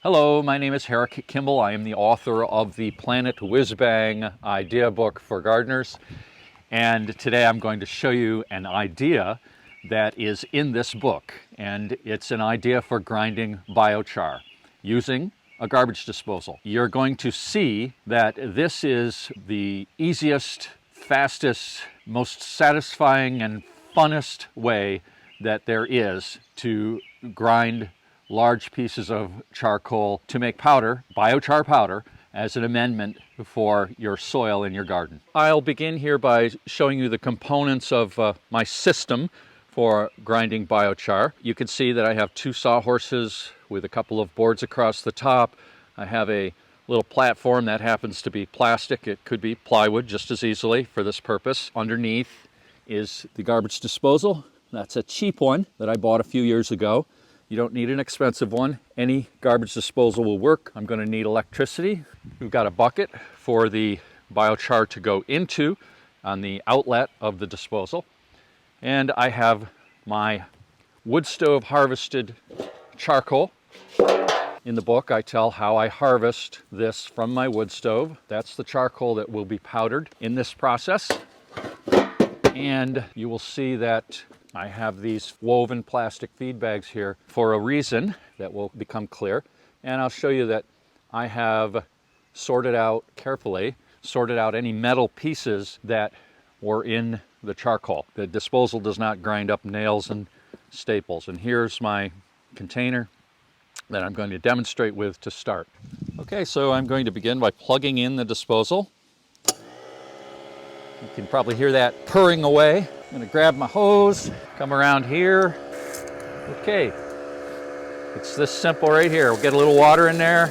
Hello, my name is Herrick Kimball. I am the author of the Planet Whiz-Bang idea book for gardeners. And today I'm going to show you an idea that is in this book. And it's an idea for grinding biochar using a garbage disposal. You're going to see that this is the easiest, fastest, most satisfying and funnest way that there is to grind large pieces of charcoal to make powder, biochar powder, as an amendment for your soil in your garden. I'll begin here by showing you the components of my system for grinding biochar. You can see that I have two sawhorses with a couple of boards across the top. I have a little platform that happens to be plastic. It could be plywood just as easily for this purpose. Underneath is the garbage disposal. That's a cheap one that I bought a few years ago. You don't need an expensive one. Any garbage disposal will work. I'm going to need electricity. We've got a bucket for the biochar to go into on the outlet of the disposal. And I have my wood stove harvested charcoal. In the book, I tell how I harvest this from my wood stove. That's the charcoal that will be powdered in this process. And you will see that I have these woven plastic feed bags here for a reason that will become clear. And I'll show you that I have sorted out carefully, sorted out any metal pieces that were in the charcoal. The disposal does not grind up nails and staples. And here's my container that I'm going to demonstrate with to start. Okay, so I'm going to begin by plugging in the disposal. You can probably hear that purring away. I'm going to grab my hose, come around here. Okay, it's this simple right here. We'll get a little water in there.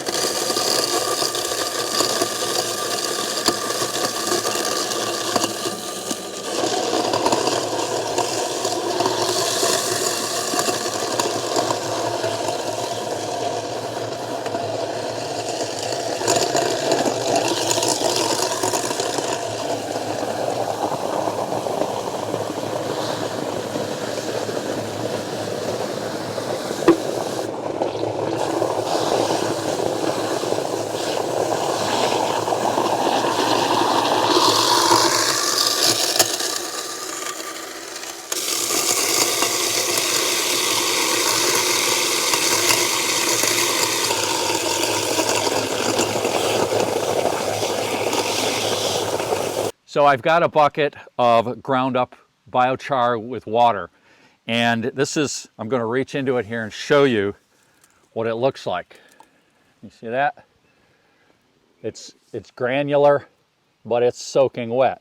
So I've got a bucket of ground up biochar with water, and this is, I'm going to reach into it here and show you what it looks like. You see that? It's granular, but it's soaking wet.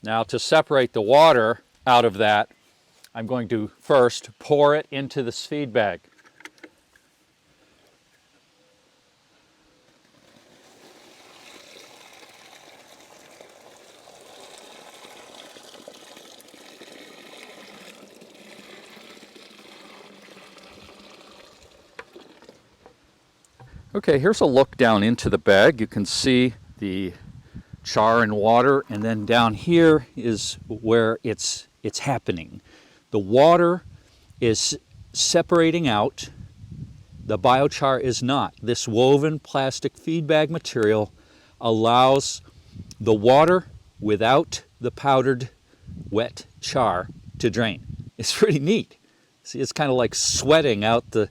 Now to separate the water out of that, I'm going to first pour it into this feed bag. Okay, here's a look down into the bag. You can see the char and water, and then down here is where it's happening. The water is separating out, the biochar is not. This woven plastic feed bag material allows the water without the powdered wet char to drain. It's pretty neat. See, it's kind of like sweating out the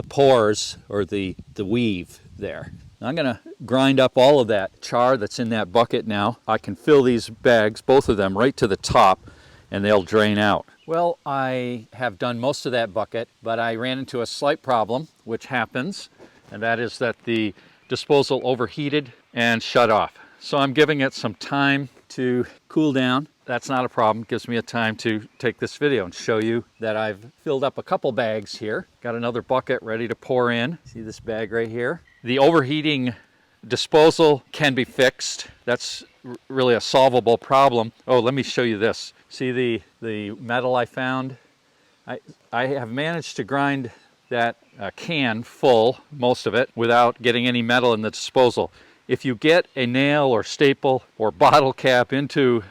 pores or the weave there. Now I'm going to grind up all of that char that's in that bucket now. I can fill these bags, both of them, right to the top, and they'll drain out. Well, I have done most of that bucket, but I ran into a slight problem, which happens, and that is that the disposal overheated and shut off. So I'm giving it some time to cool down. That's not a problem. It gives me a time to take this video and show you that I've filled up a couple bags here. Got another bucket ready to pour in. See this bag right here? The overheating disposal can be fixed. That's really a solvable problem. Oh, let me show you this. See the metal I found? I have managed to grind that can full, most of it, without getting any metal in the disposal. If you get a nail or staple or bottle cap into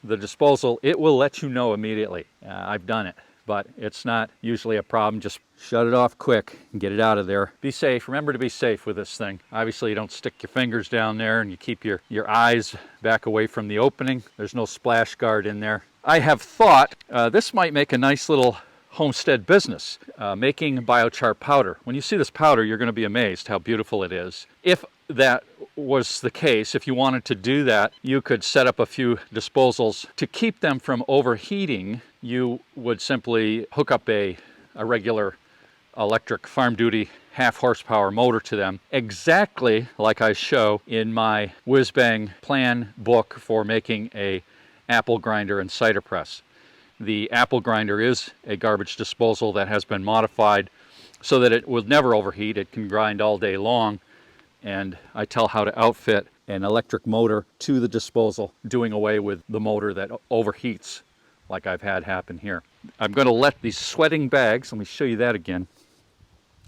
the disposal, it will let you know immediately. I've done it. but it's not usually a problem. Just shut it off quick and get it out of there. Be safe. Remember to be safe with this thing. Obviously, you don't stick your fingers down there, and you keep your eyes back away from the opening. There's no splash guard in there. I have thought this might make a nice little homestead business, making biochar powder. When you see this powder, you're going to be amazed how beautiful it is. If that was the case, if you wanted to do that, you could set up a few disposals. To keep them from overheating, you would simply hook up a regular electric farm duty half horsepower motor to them, exactly like I show in my whiz-bang plan book for making a apple grinder and cider press. The apple grinder is a garbage disposal that has been modified so that it will never overheat. It can grind all day long, and I tell how to outfit an electric motor to the disposal, doing away with the motor that overheats like I've had happen here. I'm going to let these sweating bags, let me show you that again.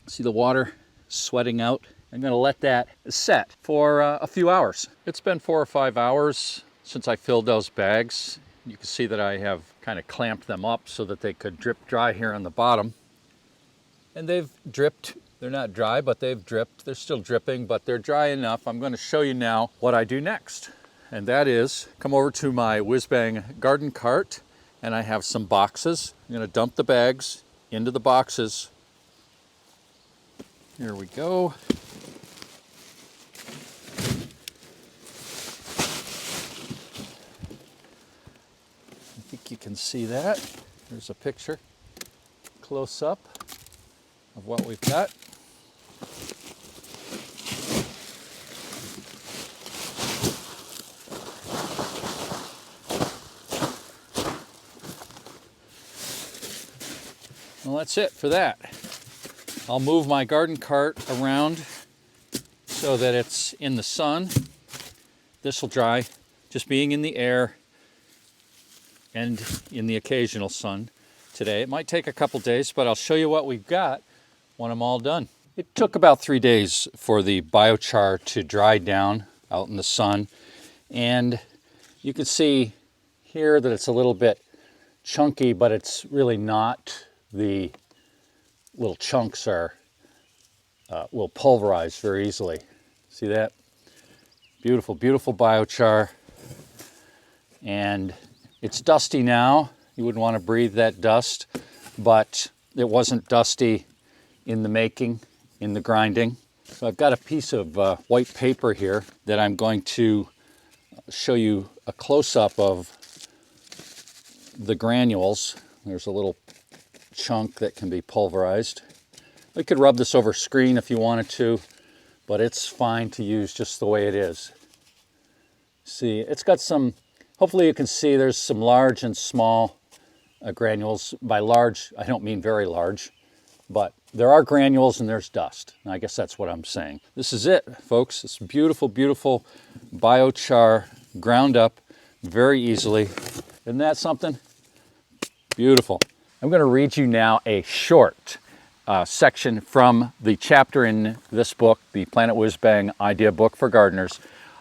See the water sweating out? I'm going to let that set for a few hours. It's been 4 or 5 hours since I filled those bags. You can see that I have kind of clamped them up so that they could drip dry here on the bottom. And they've dripped. They're not dry, but they've dripped. They're still dripping, but they're dry enough. I'm going to show you now what I do next. And that is come over to my whiz-bang garden cart, and I have some boxes. I'm going to dump the bags into the boxes. Here we go. I think you can see that. There's a picture close up of what we've got. Well, that's it for that. I'll move my garden cart around so that it's in the sun. This will dry, just being in the air and in the occasional sun today. It might take a couple days, but I'll show you what we've got when I'm all done. It took about 3 days for the biochar to dry down out in the sun. And you can see here that it's a little bit chunky, but it's really not. The little chunks will pulverize very easily. See that? Beautiful, beautiful biochar. And it's dusty now. You wouldn't want to breathe that dust, but it wasn't dusty in the making, in the grinding. So I've got a piece of white paper here that I'm going to show you a close-up of the granules. There's a little chunk that can be pulverized. We could rub this over screen if you wanted to, but it's fine to use just the way it is. See, it's got some, hopefully you can see there's some large and small granules. By large, I don't mean very large, but there are granules and there's dust. And I guess that's what I'm saying. This is it, folks. It's beautiful, beautiful biochar ground up very easily. Isn't that something? Beautiful. I'm going to read you now a short section from the chapter in this book, the Planet Whiz-Bang Idea Book for Gardeners,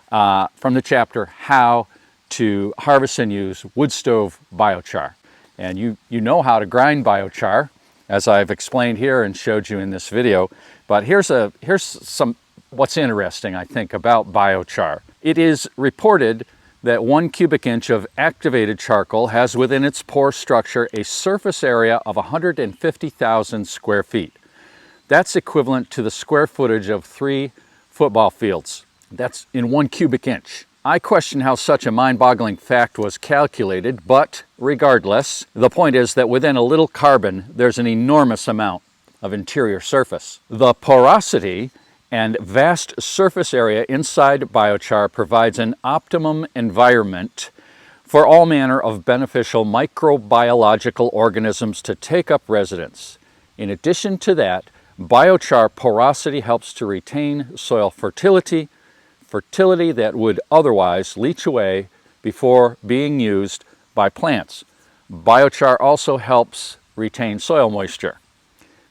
from the chapter How to Harvest and Use Wood Stove Biochar. And you know how to grind biochar, as I've explained here and showed you in this video. But here's some what's interesting, I think, about biochar. It is reported that 1 cubic inch of activated charcoal has within its pore structure a surface area of 150,000 square feet. That's equivalent to the square footage of 3 football fields. That's in 1 cubic inch. I question how such a mind-boggling fact was calculated, but regardless, the point is that within a little carbon, there's an enormous amount of interior surface. The porosity and vast surface area inside biochar provides an optimum environment for all manner of beneficial microbiological organisms to take up residence. In addition to that, biochar porosity helps to retain soil fertility that would otherwise leach away before being used by plants. Biochar also helps retain soil moisture.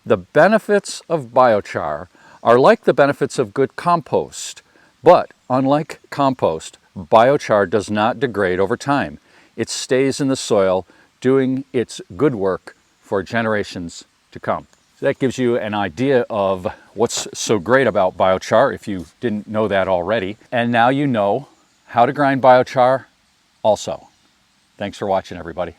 The benefits of biochar are like the benefits of good compost, but unlike compost, biochar does not degrade over time. It stays in the soil, doing its good work for generations to come. So that gives you an idea of what's so great about biochar if you didn't know that already. And now you know how to grind biochar also. Thanks for watching, everybody.